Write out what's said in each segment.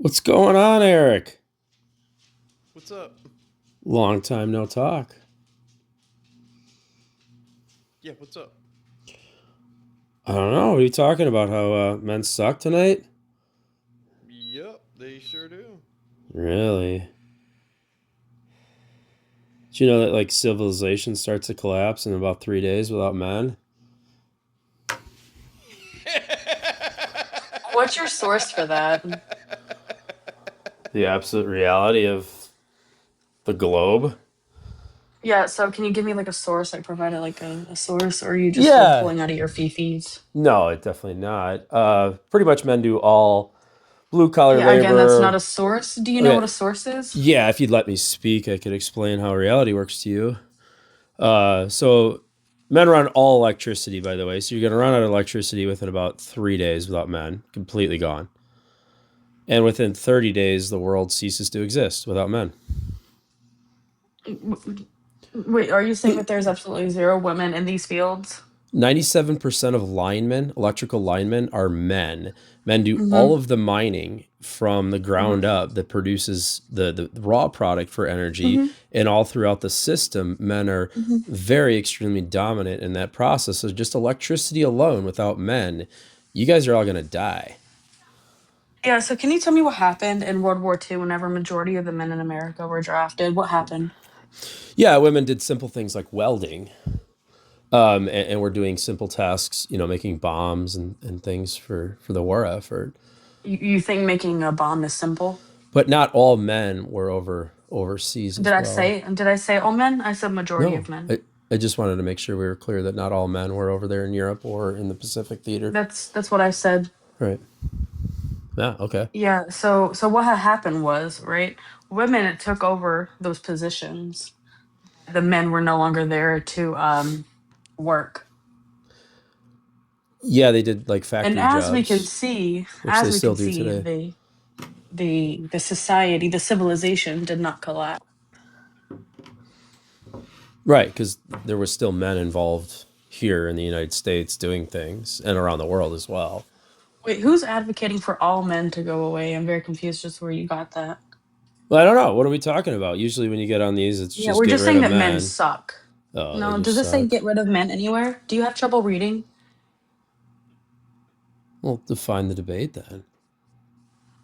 What's going on, Eric? What's up? Long time no talk. Yeah, what's up? I don't know. What are you talking about? How men suck tonight? Yep, they sure do. Really? Do you know that like civilization starts to collapse in about 3 days without men? What's your source for that? The absolute reality of the globe? Yeah, so can you give me like a source? Like provided like a source, or are you just like Yeah. pulling out of your fifis? No, it definitely not. Pretty much men do all blue collar Yeah, again, that's not labor. a source. Do you know what Okay. a source is? Yeah, if you'd let me speak, I could explain how reality works to you. So men run all electricity, by the way. So you're going to run out of electricity within about 3 days without men, completely gone. And within 30 days, the world ceases to exist without men. Wait, are you saying that there's absolutely zero women in these fields? 97% of linemen, electrical linemen, are men. Men do all Mm-hmm. of the mining from the ground Mm-hmm. up that produces the raw product for energy. Mm-hmm. And all throughout the system, men are Mm-hmm. very extremely dominant in that process. So just electricity alone without men, you guys are all going to die. Yeah, so can you tell me what happened in World War II whenever majority of the men in America were drafted? What happened? Yeah, women did simple things like welding, and we're doing simple tasks, making bombs and things for the war effort. You think making a bomb is simple? But not all men were overseas Did as I well. say did I say all men? I said majority No, of men. I just wanted to make sure we were clear that not all men were over there in Europe or in the Pacific theater. That's what I said. Right. Yeah. Okay. Yeah, so what had happened was, right, women took over those positions. The men were no longer there to work. Yeah, they did like And factory jobs, which they as we still can do see, today. the society, the civilization did not collapse. Right, because there were still men involved here in the United States doing things and around the world as well. Wait, who's advocating for all men to go away? I'm very confused just where you got that. Well, I don't know. What are we talking about? Usually, when you get on these, it's Yeah, just we're get just rid saying of that men men. suck. Oh, they No, just does it say suck. get rid of men anywhere? Do you have trouble reading? Well, define the debate then.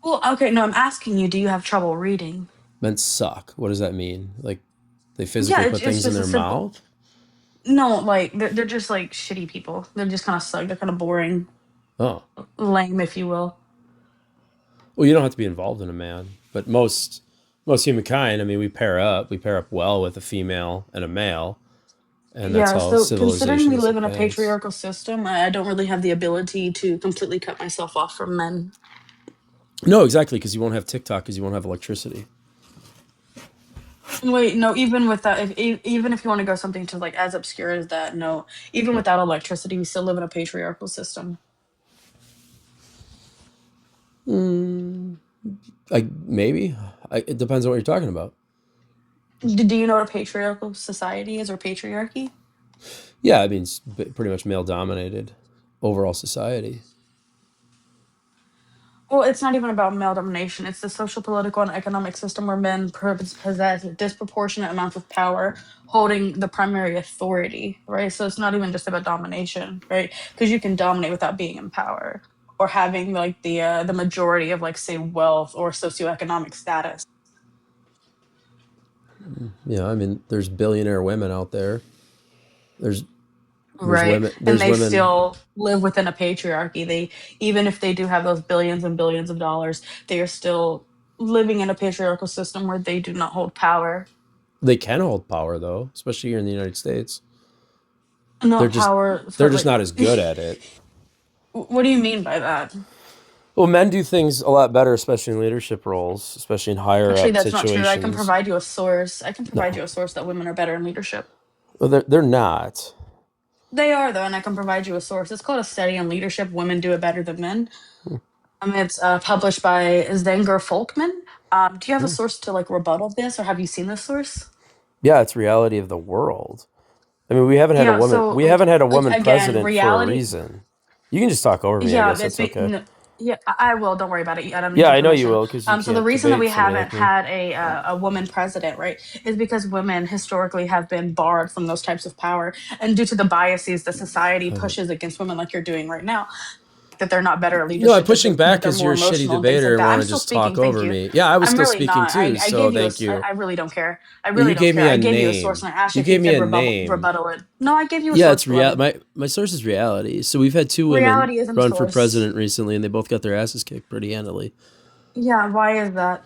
Well, okay, no, I'm asking you, do you have trouble reading? Men suck. What does that mean? Like they Yeah, physically it's, put it's things in just a their simple. mouth? No, like they're just like shitty people. They're just kind of suck. They're kind of boring, Oh, lame, if you will. well, you don't have to be involved in a man, but most humankind, I mean, we pair up. We pair up well with a female and a male, and that's Yeah. how So considering civilization we has live in a advanced. patriarchal system, I don't really have the ability to completely cut myself off from men. No, exactly, because you won't have TikTok because you won't have electricity. Wait, no. Even with that, even if you want to go something to like as obscure as that, no. Even without electricity, we still live in a patriarchal system. Like maybe, it depends on what you're talking about. Do you know what a patriarchal society is or patriarchy? Yeah, I mean, it's pretty much male dominated overall society. Well, it's not even about male domination. It's the social, political, and economic system where men possess disproportionate amounts of power, holding the primary authority, right? So it's not even just about domination, right? Because you can dominate without being in power or having like the majority of like say wealth or socioeconomic status, Yeah, I mean, there's billionaire women out there. There's there's right? women. And There's they women. still live within a patriarchy. They even if they do have those billions and billions of dollars, they are still living in a patriarchal system where they do not hold power. They can hold power though, especially here in the United States. They're Not just power they're for just like not as good at it. what do you mean by that? Well, men do things a lot better, especially in leadership roles, especially in higher Actually, up that's not true. I can situations. provide you a source. I can provide No, you a source that women are better in leadership. well, they're not. They are though, and I can provide you a source. It's called a study on leadership. Women do it better than men. It's published by Zenger Folkman. Do you have a Hmm. source to like rebuttal this, or have you seen this source? Yeah, it's reality of the world. I mean, we haven't had a Yeah. woman. So We haven't had a like woman again, president for a reality. reason. You can just talk over me. I Yeah, guess that's okay. Yeah, I will. Don't worry about it. I don't need Yeah, your I know you permission. will because you So the can't reason that we debate somebody haven't like me. had a woman president, right, is because women historically have been barred from those types of power, and due to the biases that society pushes against women, like you're doing right now, that they're not better at No, I'm leadership, pushing back that they're because you're more a shitty emotional and things debator like and that. want I'm to still just talk speaking. Thank over you. me. Yeah, I was I'm still really speaking not. too, I so gave you a. thank you. I really don't care. I You really don't gave care. me I a gave you a source, name. and I asked you You if you gave me could a name. rebuttal it. No, I gave you a Yeah, source, it's real. beloved. My source is reality. So we've had two women Reality isn't a run for source. president recently, and they both got their asses kicked pretty handily. Yeah, why is that?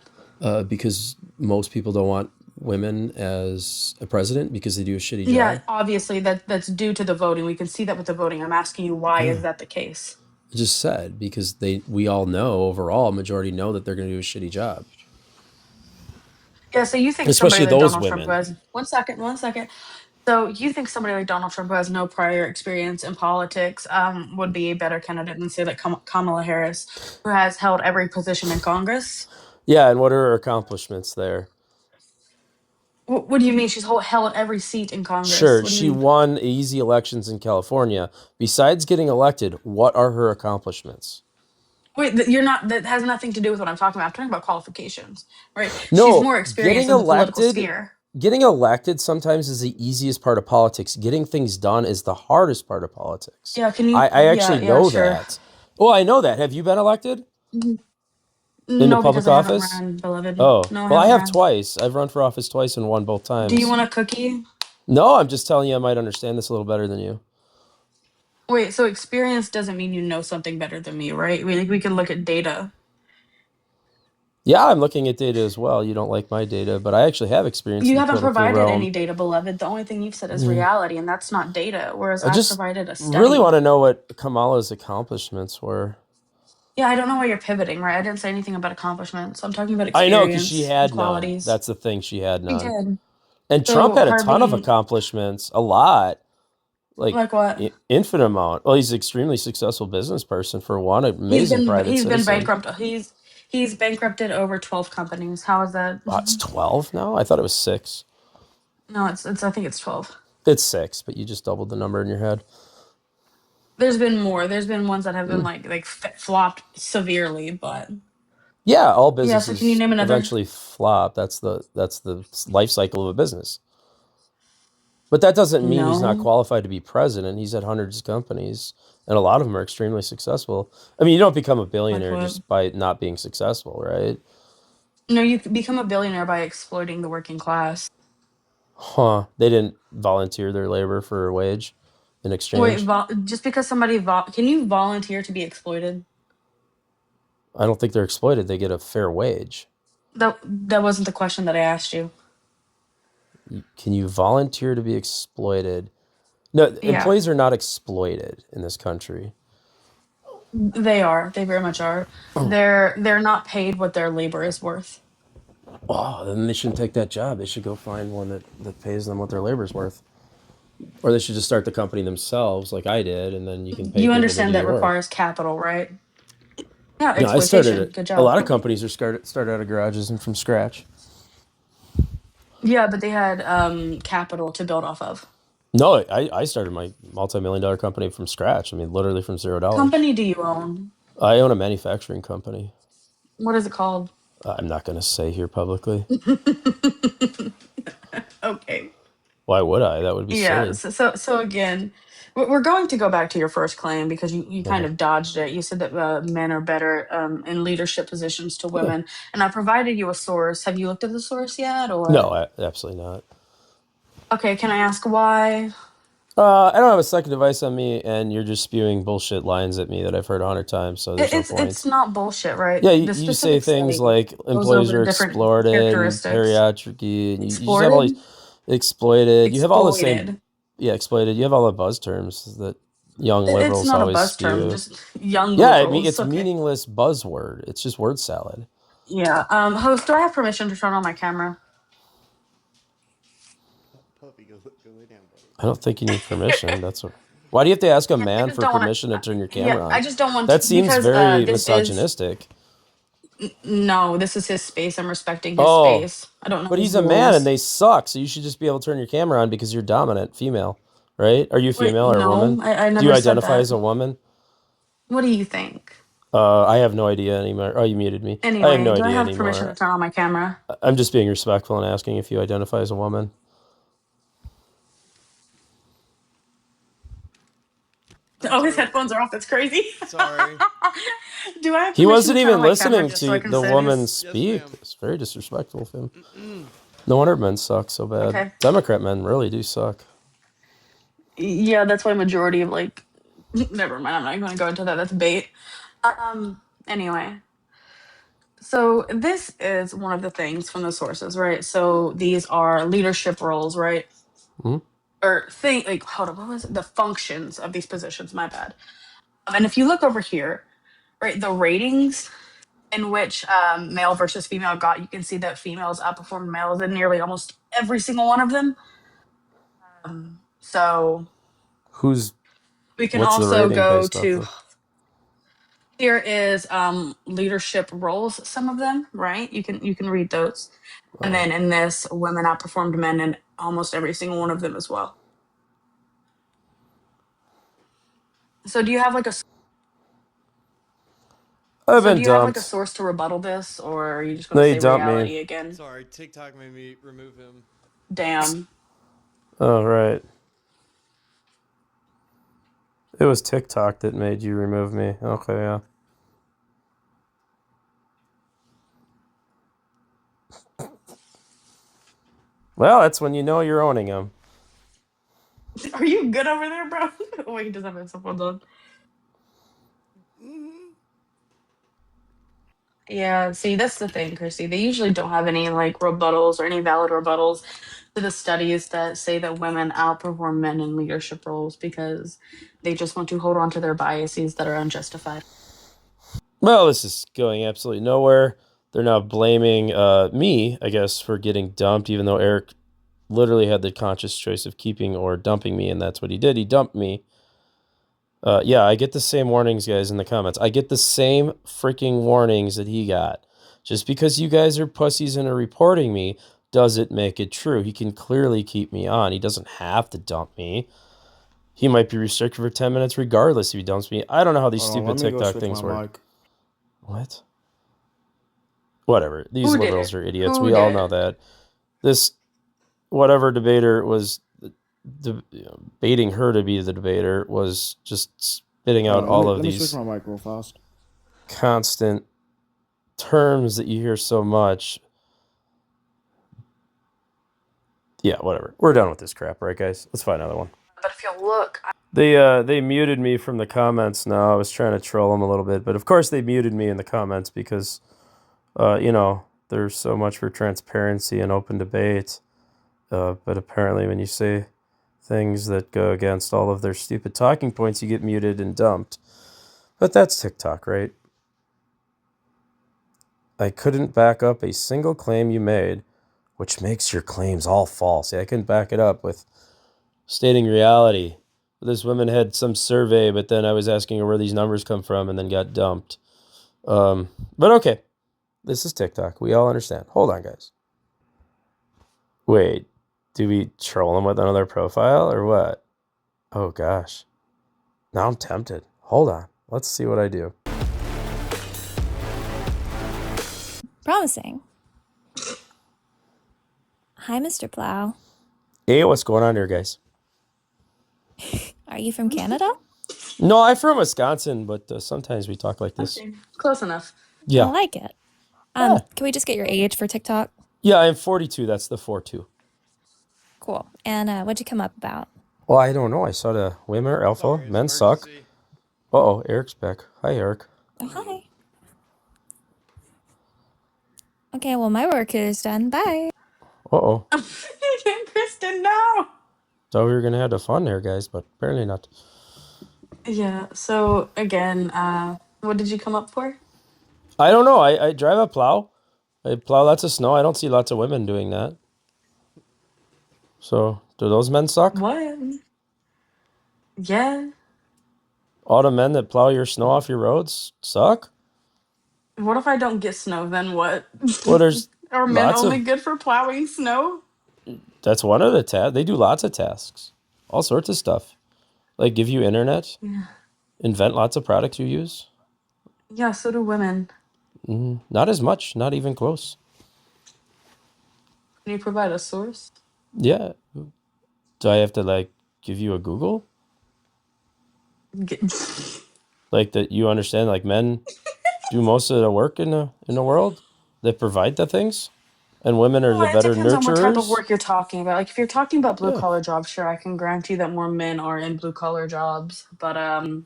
Because most people don't want women as a president because they do a shitty Yeah, job. obviously that's due to the voting. We can see that with the voting. I'm asking you, why is that the case? I just said because we all know overall majority know that they're going to do a shitty job, Yeah, so you think somebody especially like those Donald Trump who women. has 1 second, 1 second. So you think somebody like Donald Trump who has no prior experience in politics would be a better candidate than say like Kamala Harris, who has held every position in Congress? Yeah, and what are her accomplishments there? What do you mean she's held every seat in Congress? Sure, What do you she mean? won easy elections in California. Besides getting elected, what are her accomplishments? Wait, that has nothing to do with what I'm talking about. I'm talking about qualifications, right? She's No, more experienced in the political sphere. getting elected sometimes is the easiest part of politics. Getting things done is the hardest part of politics. Yeah, can you? I Yeah, actually yeah, know sure. that. Well, I know that. Have you been elected Mhm. into No, because public I haven't office? ran, beloved. Oh, No, I well, I haven't have ran. twice. I've run for office twice and won both Do you times. want a cookie? No, I'm just telling you I might understand this a little better than you. Wait, so experience doesn't mean you know something better than me, right? We can look at data. Yeah, I'm looking at data as well. You don't like my data, but I actually have experience in You the haven't political provided realm. any data, beloved. The only thing you've said is Mm. reality, and that's not data. Whereas I I've just provided a really study. want to know what Kamala's accomplishments were. Yeah, I don't know why you're pivoting, right? I didn't say anything about accomplishments. I'm talking about I know because she experience and had none. qualities. That's the thing, she had We none. did. And Trump So had a her ton of being accomplishments, a lot, like like what? infinite amount. Well, he's an extremely successful business person for one, He's amazing been private he's been citizen. bankrupt. He's bankrupted over 12 companies. How is that? Wow, it's 12 now? I thought it was six. No, it's I think it's 12. It's six, but you just doubled the number in your head. There's been more. There's been ones that have been Mm. like flopped severely, but Yeah, all yeah. So can you businesses name another? eventually flop. That's the life cycle of a business. But that doesn't mean he's not No, qualified to be president. He's had hundreds of companies, and a lot of them are extremely successful. I mean, you don't become a like billionaire what? just by not being successful, right? No, you could become a billionaire by exploiting the working class. Huh. They didn't volunteer their labor for a wage in Wait, exchange. just because can you volunteer to be exploited? I don't think they're exploited. They get a fair wage. That wasn't the question that I asked you. Can you volunteer to be exploited? No, Yeah, employees are not exploited in this country. they are. They very much are. They're not paid what their labor is worth. Oh, then they shouldn't take that job. They should go find one that pays them what their labor's worth. Or they should just start the company themselves, like I did, and then you can pay You people to do understand that your work. requires capital, right? Yeah, I started exploitation. it. Good A job. lot of companies are started out of garages and from scratch. Yeah, but they had capital to build off of. No, I started my multi-million-dollar company from scratch. I mean, literally from $0. Company do you own? I own a manufacturing company. What is it called? I'm not going to say here publicly. Okay. Why would I? That would be Yeah. silly. So again, we're going to go back to your first claim because you kind Okay. of dodged it. You said that men are better in leadership positions to Yeah. women, and I provided you a source. Have you looked at the source yet, No, or absolutely not. okay? Can I ask why? I don't have a second device on me, and you're just spewing bullshit lines at me that I've heard 100 times, so there's no It's point. not bullshit, right? Yeah, The you say specific things study like goes employees over are different exploited and characteristics. geriatricy, and you just have all these Exploited, exploited. You have all the same, exploited. yeah, exploited. You have all the buzz terms that young It's liberals not a always buzz term. spew. Just young Yeah, I mean, liberals. it's Okay. meaningless buzzword. It's just word salad. Yeah. Host, do I have permission to turn on my camera? Puppy, go lay down, buddy. I don't think you need permission. That's what. Why do you have to ask a I man just for don't want permission to to. turn your Yeah, camera I on? just don't want That to, seems because very this is misogynistic. no. This is his space. I'm respecting his Oh, space. I don't know but his he's a man and rules. they suck, so you should just be able to turn your camera on because you're dominant, female, right? Are you Wait, female or a no, woman? I Do you never said identify that. as a woman? What do you think? I have no idea anymore. Oh, you muted me. I have Anyway, no do I idea have permission to anymore. turn on my camera? I'm just being respectful and asking if you identify as a woman. Oh, his Sorry. headphones are off. That's crazy. Sorry. Do I have He permission wasn't to turn on even my camera listening just so I to can the say woman this? Yes, speak. ma'am. It's very disrespectful of him. No wonder men suck so bad. Okay. Democrat men really do suck. Yeah, that's why majority of like. Never mind. I'm not going to go into that. That's bait. Anyway, so this is one of the things from the sources, right? So these are leadership roles, right? Hmm? Or thing like hold on, what was it? The functions of these positions? My bad. And if you look over here, right, the ratings in which male versus female got, you can see that females outperformed males in nearly almost every single one of them. So Who's we can what's the also rating go based off to of? here is leadership roles, some of them, right? You can read those. And Oh. then in this, women outperformed men in almost every single one of them as well. So do you have like a I've so do been you have like a dumped. source to rebuttal this, or are you just going to They say dumped me. reality again? Sorry, TikTok made me remove him. Damn. Oh, right. It was TikTok that made you remove me. Okay, yeah. Well, that's when you know you're owning them. Are you good over there, bro? Oh, he does have his headphones on. Yeah, see, that's the thing, Chrissy. They usually don't have any like rebuttals or any valid rebuttals to the studies that say that women outperform men in leadership roles because they just want to hold on to their biases that are unjustified. Well, this is going absolutely nowhere. They're now blaming me, I guess, for getting dumped, even though Eric literally had the conscious choice of keeping or dumping me, and that's what he did. He dumped me. Yeah, I get the same warnings, guys, in the comments. I get the same freaking warnings that he got. Just because you guys are pussies and are reporting me doesn't make it true. He can clearly keep me on. He doesn't have to dump me. He might be restricted for 10 minutes regardless if he dumps me. I don't know how these Hold on, stupid let me go TikTok switch things my work. mic. What? Whatever. These Who did liberals it? are idiots. Who We all did know it? that. This whatever debater was baiting her to be the debater was just spitting Hold out on, all of let me switch these my mic real fast. constant terms that you hear so much. Yeah, whatever. We're done with this crap, right, guys? Let's find another one. But if you look, They muted me from the comments now. I was trying to troll them a little bit, but of course they muted me in the comments because there's so much for transparency and open debate. But apparently when you say things that go against all of their stupid talking points, you get muted and dumped. But that's TikTok, right? I couldn't back up a single claim you made, which makes your claims all false. See, I couldn't back it up with stating reality. This woman had some survey, but then I was asking her where these numbers come from and then got dumped. But okay, this is TikTok. We all understand. Hold on, guys. Wait, do we troll them with another profile or what? Oh, gosh. Now I'm tempted. Hold on. Let's see what I do. Promising. Hi, Mr. Plow. Hey, what's going on here, guys? Are you from Canada? No, I'm from Wisconsin, but sometimes we talk like this. okay, close enough. I Yeah. like it. Yeah. Can we just get your age for TikTok? Yeah, I'm 42. That's the 4-2. Cool. And what'd you come up about? Well, I don't know. I saw the women are alpha. Sorry, it's Men suck. emergency. Uh-oh, Eric's back. Hi, Eric. Oh, hi. Okay, well, my work is done. Bye. Uh-oh. Kristen, no. Thought we were going to have the fun there, guys, but apparently not. Yeah. So again, what did you come up for? I don't know. I drive a plow. I plow lots of snow. I don't see lots of women doing that. So, do those men suck? What? Yeah. All the men that plow your snow off your roads suck? What if I don't get snow? Then what? Well, there's Are men lots only of... good for plowing snow? That's one of the tasks. They do lots of tasks. All sorts of stuff. Like give you internet. Yeah. Invent lots of products you use. Yeah, so do women. Not as much, not even close. Can you provide a source? Yeah. Do I have to like give you a Google? Get- Like that you understand like men do most of the work in the world? They provide the things? And women are Well, the it better depends on what type of nurturers? work you're talking about. Like if you're talking about blue Yeah. collar jobs, sure, I can grant you that more men are in blue collar jobs, but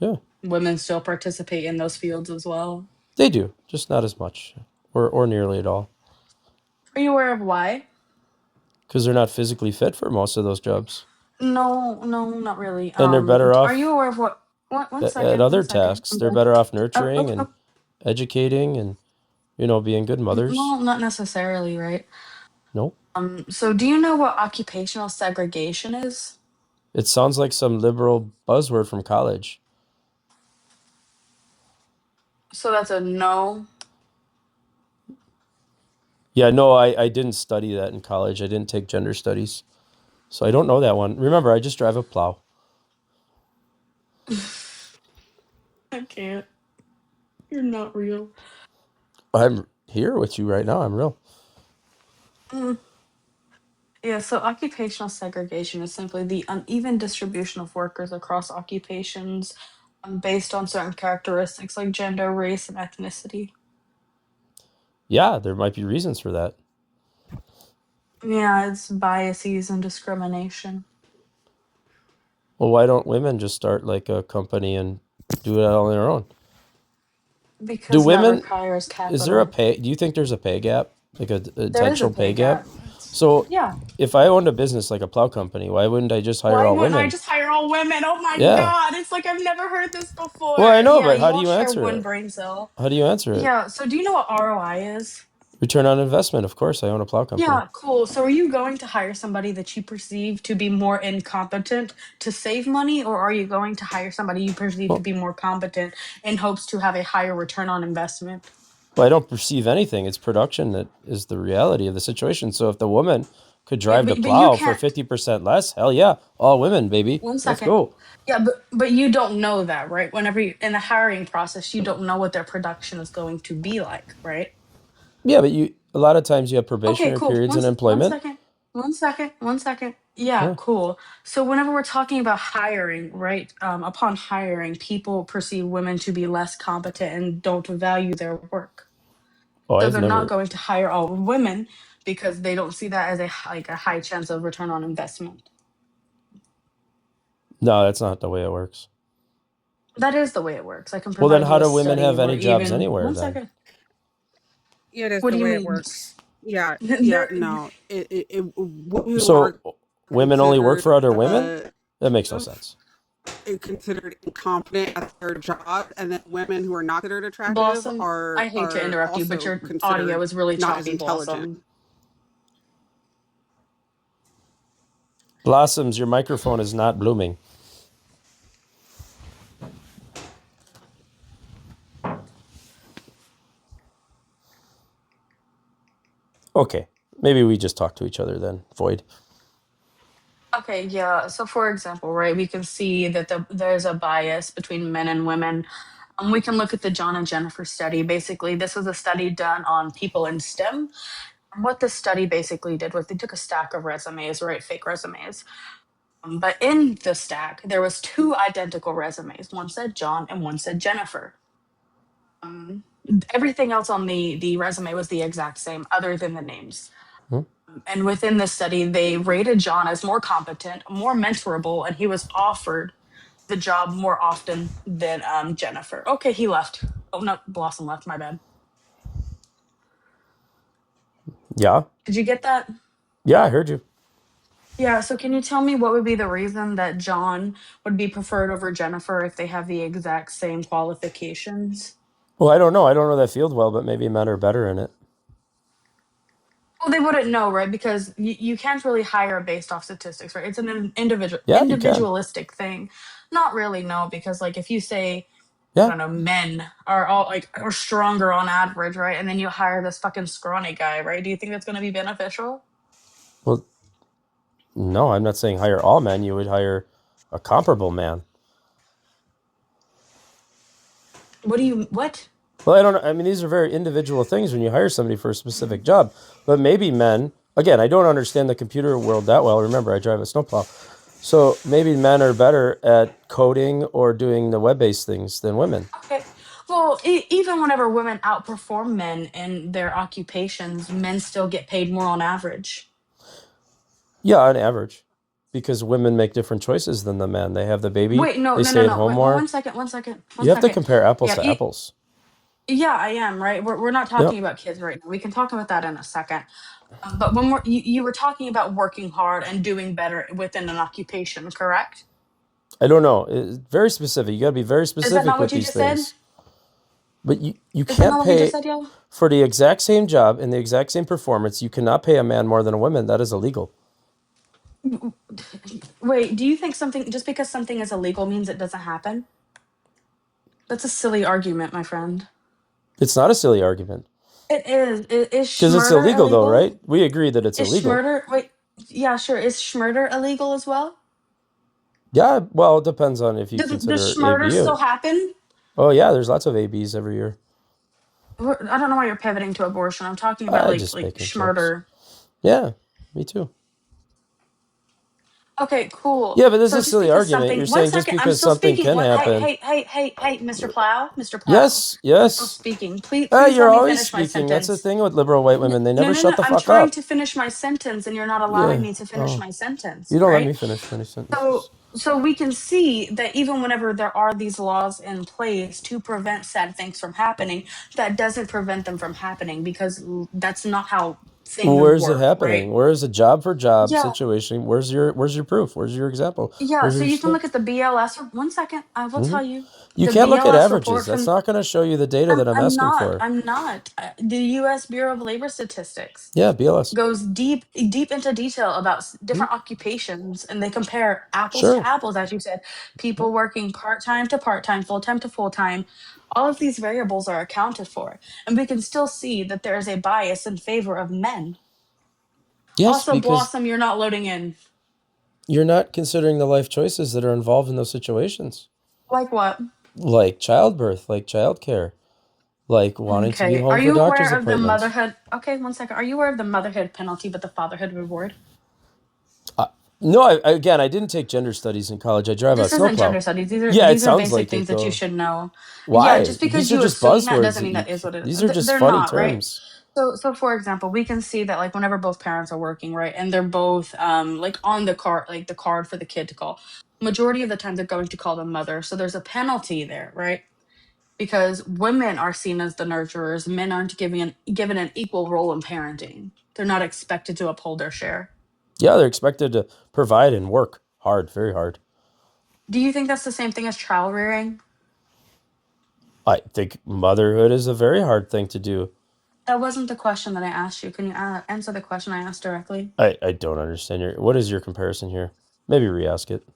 Yeah. women still participate in those fields as well. They do, just not as much or nearly at all. Are you aware of why? Because they're not physically fit for most of those jobs. No, no, not really. And they're better Are you off aware of what? One at second, one other second. tasks. They're better off Oh, nurturing and oh, educating and, being good mothers. well, not necessarily, right? No. So do you know what occupational segregation is? It sounds like some liberal buzzword from college. So that's a no. Yeah, no, I didn't study that in college. I didn't take gender studies. So I don't know that one. Remember, I just drive a plow. I can't. You're not real. I'm here with you right now. I'm real. Mm. Yeah, so occupational segregation is simply the uneven distribution of workers across occupations based on certain characteristics like gender, race, and ethnicity. Yeah, there might be reasons for that. Yeah, it's biases and discrimination Well, why don't women just start like a company and do it all on their own? Do because that women, requires is there a capital. pay, do you think there's a pay gap? Like a There is a intentional pay pay gap? gap. So Yeah. if I owned a business like a plow company, why wouldn't I just hire Why all wouldn't I women? just hire all women? Oh my Yeah. god, it's like I've never heard this Well, I before. know, Yeah, but you how do all you share answer one it? brain cell. How do you answer it? Yeah, so do you know what ROI is? Return on investment. Of course, I own a plow company. Yeah, cool. So are you going to hire somebody that you perceive to be more incompetent to save money, or are you going to hire somebody you perceive to Well, be more competent in hopes to have a higher return on investment? I don't perceive anything. It's production that is the reality of the situation. So if the woman could Yeah, drive the but you plow for can't. 50% less, hell yeah, all women, baby. One Let's second. go. Yeah, but you don't know that, right? Whenever you, in the hiring process, you don't know what their production is going to be like, right? Yeah, but a lot of times you have Okay, probationary cool. periods in One employment. second. One second. One second. Yeah, Yeah. cool. So whenever we're talking about hiring, right? Upon hiring, people perceive women to be less competent and don't value their work. Oh, So I've they're not never. going to hire all women because they don't see that as like a high chance of return on investment. No, that's not the way it works. That is the way it works. I can Well, then provide how you a do women study have where any jobs even anywhere one then? second. Yeah, that's What do the you way it mean? works. Yeah, yeah, There, no. Women So are women only work considered for other women? That makes no sense. considered incompetent at their job, and then women who are not considered attractive Blossom. I are hate to are interrupt you, but also your audio considered is really not as choppy, intelligent. Blossom. Blossoms, your microphone is not blooming. Okay. Maybe we just talk to each other then, Void. Okay, yeah. So, for example, right, we can see that there's a bias between men and women. We can look at the John and Jennifer study. Basically, this was a study done on people in STEM. And what the study basically did was they took a stack of resumes, right, fake resumes. But in the stack, there was two identical resumes. One said John and one said Jennifer. Um, Everything else on the resume was the exact same, other than the names. Hmm? And within the study, they rated John as more competent, more mentorable, and he was offered the job more often than Jennifer. Okay, he left. Oh no, Blossom left. My bad. Yeah. Did you get that? Yeah, I heard you. Yeah. So can you tell me what would be the reason that John would be preferred over Jennifer if they have the exact same qualifications? Well, I don't know. I don't know that field well, but maybe men are better in it. Well, they wouldn't know, right? Because you can't really hire based off statistics, right? It's an Yeah, you can. individualistic thing. Not really, no, because like if you say I Yeah. don't know, men are all like are stronger on average, right? And then you hire this fucking scrawny guy, right? Do you think that's going to be beneficial? Well, no, I'm not saying hire all men. You would hire a comparable man. What do you what? Well, I don't know. I mean, these are very individual things when you hire somebody for a specific job. But maybe men, again, I don't understand the computer world that well. Remember, I drive a snowplow. So maybe men are better at coding or doing the web-based things than women. Okay. Well, even whenever women outperform men in their occupations, men still get paid more on average. Yeah, on average. Because women make different choices than the men. They have the baby, Wait, no, they no, no, stay at no. home Wait, more. one second, one second, one You have to second. compare apples Yeah, to apples. yeah, I am, right? We're not Yep. talking about kids right now. We can talk about that in a second. But when you were talking about working hard and doing better within an occupation, correct? I don't know. It's very specific. You got to be very Is that specific not with what you these just said? things. But you Is that not can't what we just pay said, yo? for the exact same job and the exact same performance. You cannot pay a man more than a woman. That is illegal. Wait, do you think something just because something is illegal means it doesn't happen? That's a silly argument, my friend. It's not a silly argument It is. Is because it's schmurder illegal, though, illegal? right? We agree that it's Is illegal. schmurder? Wait, yeah, sure. Is schmurder illegal as well? Yeah, well, it depends on if you Does consider schmurder AB. still happen? Oh, yeah, there's lots of ABs every year. I don't know why you're pivoting to abortion. I'm talking about I like just like making jokes. schmurder. Yeah, me too. Okay, cool. Yeah, but this is So a just silly because argument. something, You're one saying just second, I'm because still something speaking. can What? Hey, happen. hey, hey, hey, hey, Mr. Plow, Mr. Plow. Yes, I'm still yes. speaking. Please You're let me always finish my speaking. That's the sentence. thing with liberal white women. They No, never no, shut no. the I'm fuck trying up. to finish my sentence, and you're not allowing Yeah. me to finish Oh, my sentence, you don't let right? me finish many sentences. So we can see that even whenever there are these laws in place to prevent sad things from happening, that doesn't prevent them from happening because that's not how Well, things where's it work, right? happening? Where's a job for job Yeah, situation? Where's your proof? Where's your example? yeah. Where's So your you can look stuff? at the BLS. One second, I will tell you You the can't look at BLS averages. report That's from. not going to show you the data that I'm I'm asking not. for. I'm not. The U.S. Bureau of Labor Statistics Yeah, BLS. goes deep into detail about different occupations, and they compare apples to Sure. apples, as you said, people working part-time to part-time, full-time to full-time. All of these variables are accounted for, and we can still see that there is a bias in favor of men. Yes, Also, because Blossom, you're not loading in. you're not considering the life choices that are involved in those situations, Like what? like childbirth, like childcare, like wanting to be Okay, home are for you doctor's aware of the appointments. motherhood? Okay, one second, are you aware of the motherhood penalty but the fatherhood reward? No, again, I didn't take gender studies in college. I drive a This isn't snowplow. gender studies. These are Yeah, it these are sounds basic like things it that you though. should know. Yeah, Why? just These because are you just assume that buzzwords doesn't that mean you. that is what it These is. are just They're funny not, right? terms. So for example, we can see that like whenever both parents are working, right, and they're both like on the card, like the card for the kid to call. Majority of the time they're going to call the mother. So there's a penalty there, right? Because women are seen as the nurturers, men aren't given an equal role in parenting. They're not expected to uphold their share. Yeah, they're expected to provide and work hard, very hard. Do you think that's the same thing as child rearing? I think motherhood is a very hard thing to do. That wasn't the question that I asked you. Can you answer the question I asked directly? I don't understand what is your comparison here? Maybe re-ask it.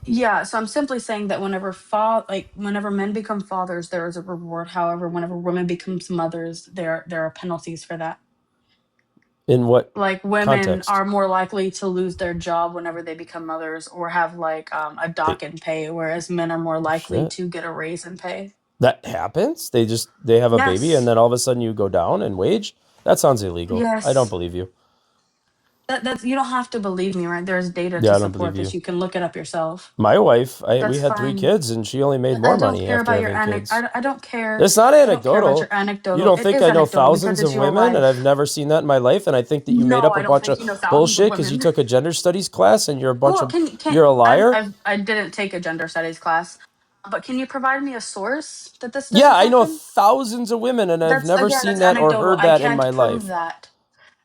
Yeah, so I'm simply saying that whenever men become fathers, there is a reward. However, whenever women becomes mothers, there are penalties for that. In what Like women context? are more likely to lose their job whenever they become mothers or have like a They dock in pay, whereas men are more likely shit. to get a raise in pay. That happens? They have a baby and Yes. then all of a sudden you go down in wage? That sounds illegal. I don't Yes. believe you. That's you don't have to believe me, right? There's data to Yeah, I don't believe support this. You. You can look it up yourself. My wife, we That's had three fine. kids and she only made more I don't money care after about your having kids. I don't care. It's not I don't care about your anecdotal. You anecdotal. don't It think is I know anecdotal because thousands it's of your women and I've life. never seen that in my life and I think that you made No, up a I don't bunch think of you know thousands of bullshit because you women. took a gender studies class and Well, can you're a liar? I didn't take a gender studies class, but can you provide me a source that this Yeah, doesn't I know happen? thousands of women and I've That's never again, seen that's that or anecdotal. heard I that in my can't prove life. that.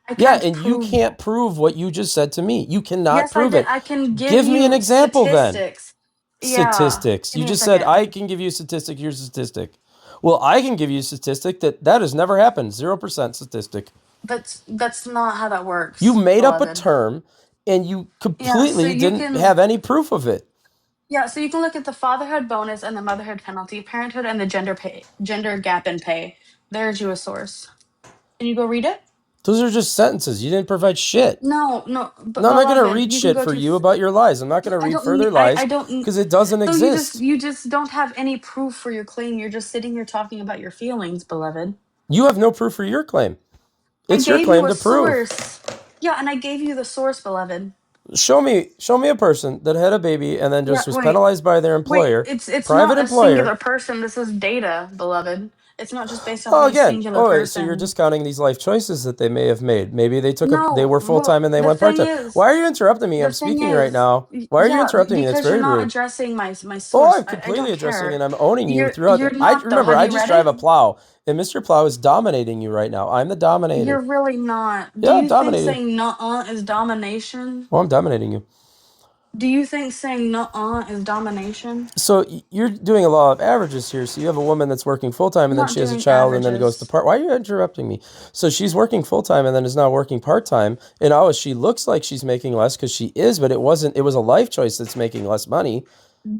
I Yeah, can't and you prove can't that. prove what you just said to me. You cannot Yes, I prove did. it. I can give Give me an you example then. statistics. Yeah. Statistics. Give You me a just said second. I can give you a statistic. Here's a statistic. Well, I can give you a statistic that has never happened. 0% statistic. That's not how that You works, made up a beloved. term and you Yeah, so completely you didn't can have any proof of it. yeah, so you can look at the fatherhood bonus and the motherhood penalty, parenthood and the gender gap in pay. There's you a source. Can you go read it? Those are just sentences. You didn't provide shit. No, but No, I'm not going to beloved, read you can shit go for to. you about your lies. I'm not going to I read don't. further lies I don't. because it doesn't So exist. you just don't have any proof for your claim. You're just sitting here talking about your feelings, beloved. You have no proof for your claim. It's I your gave you claim a to prove. source. Yeah, and I gave you the source, beloved. Show me a person that had a baby and then Yeah, just was wait. penalized by their employer, It's private not a employer. singular person. This is data, beloved. It's not just based off Oh, any again. singular Oh, wait. So you're person. discounting these life choices that they may have made. Maybe they No, were full well, time and they the went part thing time. is, Why are you interrupting me? the I'm thing speaking right is, now. Why are you yeah, interrupting me? That's because you're very not rude. addressing my Oh, source. I'm I completely don't addressing care. and I'm owning you throughout. You're I not though. remember Have I you just read drive a it? plow and Mr. Plow is dominating you right now. I'm the dominator. You're really not. Do Yeah, I'm you think dominating. saying nuh-uh is domination? Well, I'm dominating you. Do you think saying nuh-uh is domination? So you're doing a law of averages here. So you have a woman that's working full time I'm and then not she has a doing child and then goes to averages. part. Why are you interrupting me? So she's working full time and then is now working part time. And oh, she looks like she's making less because she is, but it wasn't. It was a life choice that's making less money.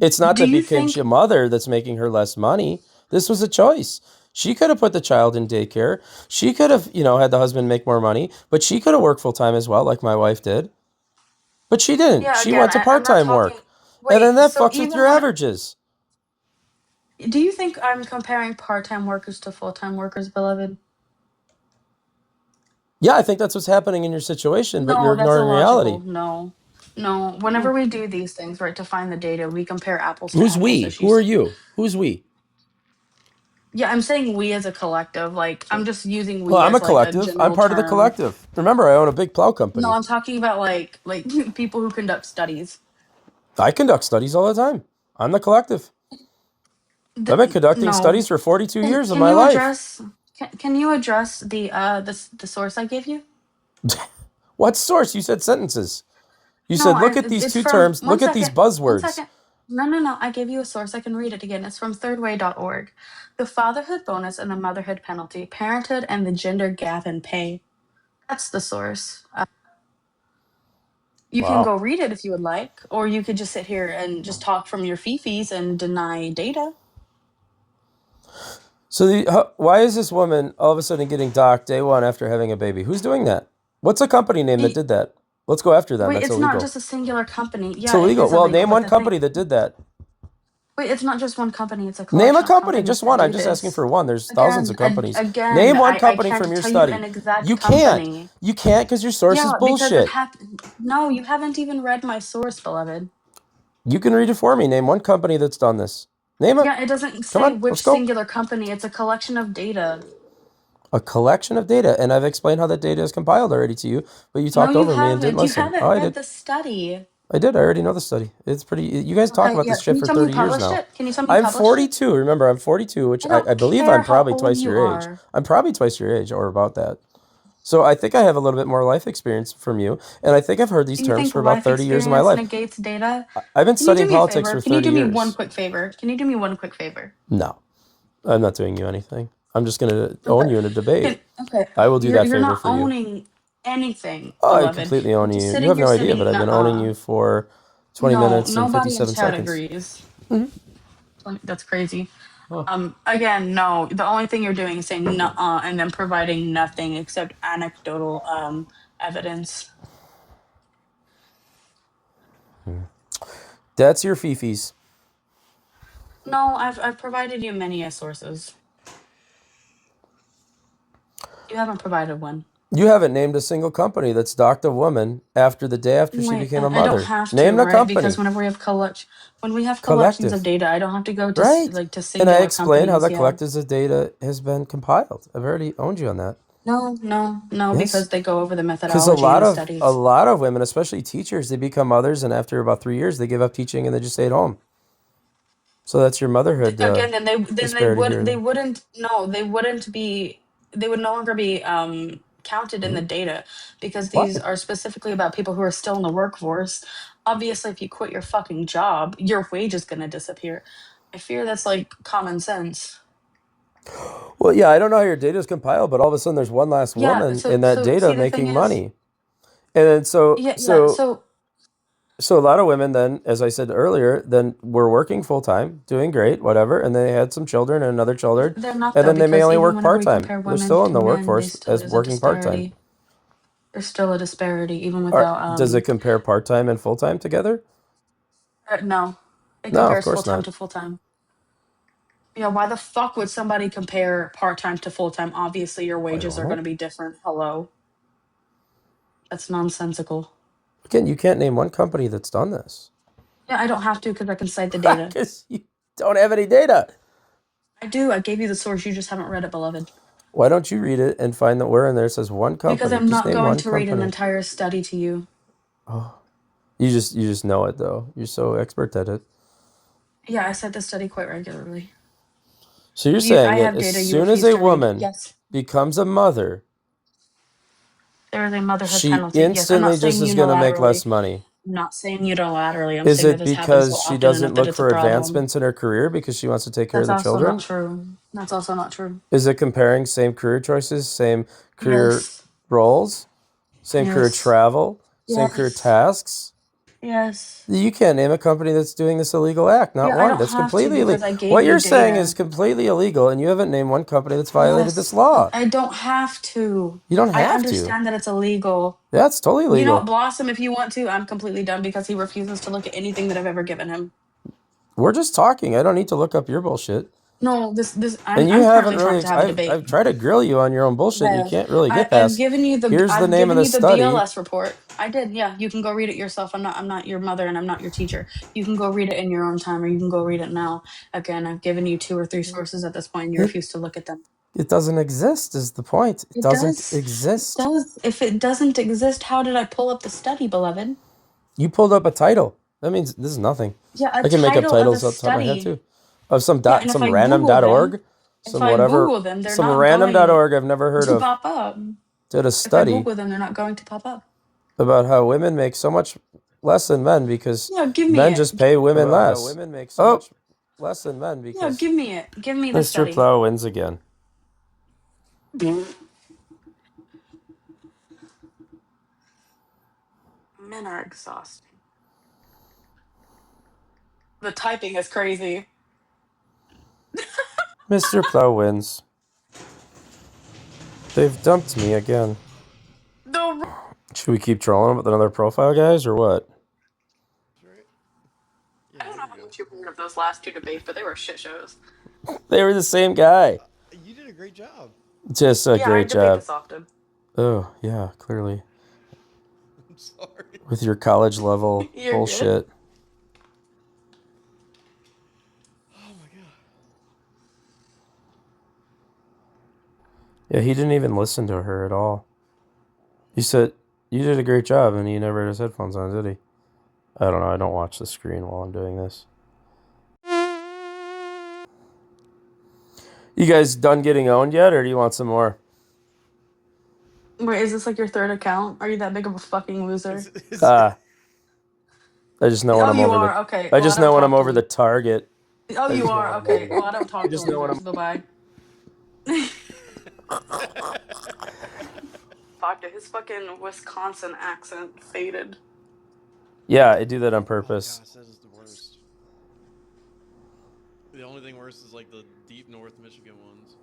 It's not Do that you became she think a mother that's making her less money. This was a choice. She could have put the child in daycare. She could have, had the husband make more money, but she could have worked full time as well, like my wife did. But she didn't. yeah, She again, went to I'm part not time talking. work. And then Wait, that so fucks with even your when averages. do you think I'm comparing part-time workers to full-time workers, beloved? Yeah, I think that's what's happening in your situation, but you're No, that's ignoring reality. illogical. No. No. Whenever we do these things, right, to find the data, we compare apples to Who's apples, we? as you Who are said. you? Who's we? Yeah, I'm saying we as a collective. Like, I'm just using Well, we I'm a as like a collective. I'm general part of the term. collective. Remember, I own a big plow No, company. I'm talking about like people who conduct studies. I conduct studies all the time. I'm the collective. I've been conducting No. studies for 42 years of Can my you life. address can you address the source I gave you? What source? You said sentences. You No, said, look at these it's two from terms. Look at these One buzzwords. second. No. I gave you a source. I can read it again. It's from thirdway.org. The fatherhood bonus and the motherhood penalty, parenthood and the gender gap in pay. That's the source. You can Wow. go read it if you would like, or you could just sit here and just talk from your fifis and deny data. So why is this woman all of a sudden getting docked day one after having a baby? Who's doing that? What's the company name that E- did that? Let's go after them. Wait, That's it's not illegal. just a singular company. It's Yeah, it illegal. is Well, illegal, name but one the thing. company that did that. Wait, it's not just one company. It's a Name a collection of company, companies just that one. I'm do just asking this. for one. There's thousands of companies. Again, Name one I company from can't your tell you study. an exact You can't. company. You can't because your source is Yeah, because it bullshit. happened. No, you haven't even read my source, beloved. You can read it for me. Name one company that's done this. Name it. Yeah, it doesn't Come say on, which let's go. singular company. It's a collection of data. A collection of data, and I've explained how that data is compiled already to you, but you No, talked you over me and didn't haven't. You listen. Oh, haven't I read did. the study. I did. I already know the study. It's pretty. You guys talk Okay, about yeah. this Can shit you for tell me you 30 years published now. it? Can you tell me you I'm published it? 42. Remember, I'm 42, which I I don't believe care I'm how probably old twice you your age. are. I'm probably twice your age or about that. So I think I have a little bit more life experience from you, and I think I've heard these Do you terms think for about life 30 years of my experience life. negates data? I've been Can you do studying me a politics favor? for Can you 30 do me one years. quick favor? Can you do me one quick favor? No, I'm not doing you anything. I'm just going to own Okay. you in a debate. Okay. I will do that You're favor not for you. owning anything, Oh, I beloved. completely You're own just you. You sitting have here no idea, saying but I've been owning nuh-uh. you for 20 No, minutes and nobody in 57 chat seconds. agrees. Mm-hmm. That's crazy. Oh. Again, no. The only thing you're doing is saying nuh-uh and then providing nothing except anecdotal evidence. That's your fifis. No, I've provided you many sources. You haven't provided one. You haven't named a single company that's docked a woman after the day after she Wait, became a I don't mother. have to, Name the right? Because company. whenever when we have collections of Collective. data, I don't have to go to Right. to And I singular explain how companies. the Yeah. collectives of data has been compiled. I've already owned you on that. No, Yes. because they go over the Because methodology and the a studies. lot of women, especially teachers, they become mothers, and after about 3 years, they give up teaching and they just stay at home. So that's your motherhood Again, disparity they here. wouldn't no they wouldn't be they would no longer be counted in the data because Why? these are specifically about people who are still in the workforce. Obviously, if you quit your fucking job, your wage is going to disappear. I fear that's like common sense. Well, yeah, I don't know how your data is compiled, but all of a sudden there's one last Yeah. woman in that See, data the thing making is, money. And then yeah. So so a lot of women then, as I said earlier, then were working full time, doing great, whatever, and they had some children and another children, they're not and though then they may because only even work whenever part we time. compare They're women still in to the men, workforce still as there's a working part time. disparity. There's still a disparity, even without. Does it compare part-time and full-time together? No, it No, of compares course full-time not. to full-time. Yeah, why the fuck would somebody compare part-time to full-time? Obviously, your I wages don't are going know. to be different. Hello, that's nonsensical. Again, you can't name one company that's done this. Yeah, I don't have to because I can cite the data. Because you don't have any data. I do. I gave you the source. You just haven't read it, beloved. Why don't you read it and find that where in there says one company? Because I'm Just not name going one to read an company. entire study to you. Oh, you just know it though. You're so expert at it. Yeah, I cite the study quite regularly. So you're saying I that have as data you soon as refuse a to read. woman Yes, becomes a mother, there is a motherhood she penalty. Yes, I'm instantly not just saying is going to make unilaterally. less money? I'm not saying unilaterally. I'm Is saying that it this happens so because she often enough doesn't that look it's a for problem. advancements in her career because she wants to take care of That's the also not children? true. That's also not true. Is it comparing same career choices, same career Yes. roles, same career Yes. travel, same career Yes. tasks? Yes. You can't name a company that's doing this illegal act, not Yeah, I one. don't That's have to completely because illegal. I gave What you you're saying is data. completely illegal, and you haven't named one company that's violated this law. I don't have to. You don't I have to. understand that it's illegal. Yeah, it's totally You know, illegal. Blossom, if you want to, I'm completely done because he refuses to look at anything that I've ever given him. We're just talking. I don't need to look up your bullshit. No, And you I'm haven't currently trying really. to have a debate. I've tried to grill you on your own bullshit, and you can't really get I've past. given you Here's the name of the study. BLS report. I did, yeah. You can go read it yourself. I'm not your mother and I'm not your teacher. You can go read it in your own time or you can go read it now. Again, I've given you 2 or 3 sources at this point and you refuse to look at them. It doesn't exist. Is the point? It doesn't Does. exist. It does. If it doesn't exist, how did I pull up the study, beloved? You pulled up a title. That means this is nothing. Yeah, a I can make up title of a titles off the top of my head study. too, of some Yeah, and if I random Google them, .org, if some I whatever, Google them, they're some not random going .org I've never heard to of pop up. did a If I study Google them, they're not going to pop up. about how women make so much less than men because Yeah, give me men it. just pay women About less. Women make so much less than men Yeah, because give me it. Give me the Mr. study. Plow wins again. Men are exhausting. The typing is crazy. Mr. Plow wins. They've dumped me again. Should we keep trolling with another profile, guys, or what? I don't know how much you heard of those last 2 debates, but they were shit shows. They were the same guy. You did a great job. Just a great I debate job. this often. Oh, yeah, clearly. I'm sorry. With your college level You're bullshit. good. Oh my god. Yeah, he didn't even listen to her at all. He said, you did a great job, and he never had his headphones on, did he? I don't know. I don't watch the screen while I'm doing this. You guys done getting owned yet, or do you want some more? Wait, is this like your 3rd account? Are you that big of a fucking loser? I just know when I'm over the. Okay. I just know when I'm over the target. Oh, you are? Okay. Well, I don't talk to losers. Bye-bye. Fuck, his fucking Wisconsin accent faded. Yeah, I do that on purpose. Oh, gosh, that is the worst. The only thing worse is like the deep North Michigan ones.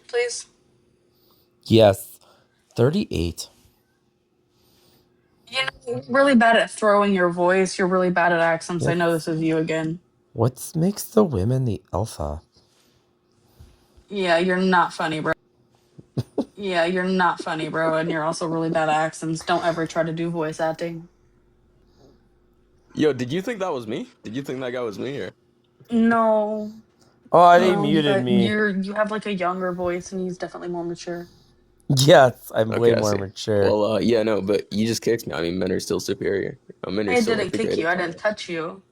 Please. Yes, 38. You know, you're really bad at throwing your voice. You're really bad at accents. I know this is you again. What makes the women the alpha? Yeah, you're not funny, bro. Yeah, you're not funny, bro. And you're also really bad at accents. Don't ever try to do voice acting. Yo, did you think that was me? Did you think that guy was me or? No. Oh, he No, muted but me. you have like a younger voice and he's definitely more mature. Yes, I'm way Okay, I more see. mature. Well, yeah, no, but you just kicked me. I mean, men are still superior. Men are I still didn't like the kick you. greatest. I didn't touch you.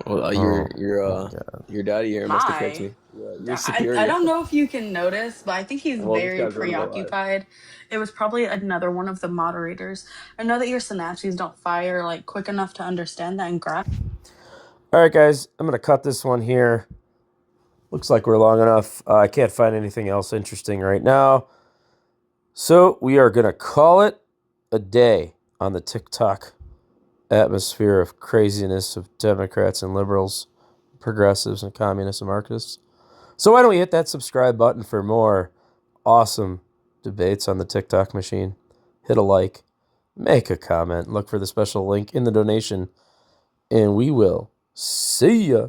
Well, Oh, my God. your daddy here must have kicked My. me. Yeah, you're I superior. don't know if you can notice, but I think he's Well, this very guy's running my life. preoccupied. It was probably another one of the moderators. I know that your synapses don't fire like quick enough to understand that and grasp. All right, guys, I'm going to cut this one here. Looks like we're long enough. I can't find anything else interesting right now. So we are going to call it a day on the TikTok atmosphere of craziness of Democrats and liberals, progressives and communists and Marxists. So why don't we hit that subscribe button for more awesome debates on the TikTok machine? Hit a like, make a comment, look for the special link in the donation, and we will see ya.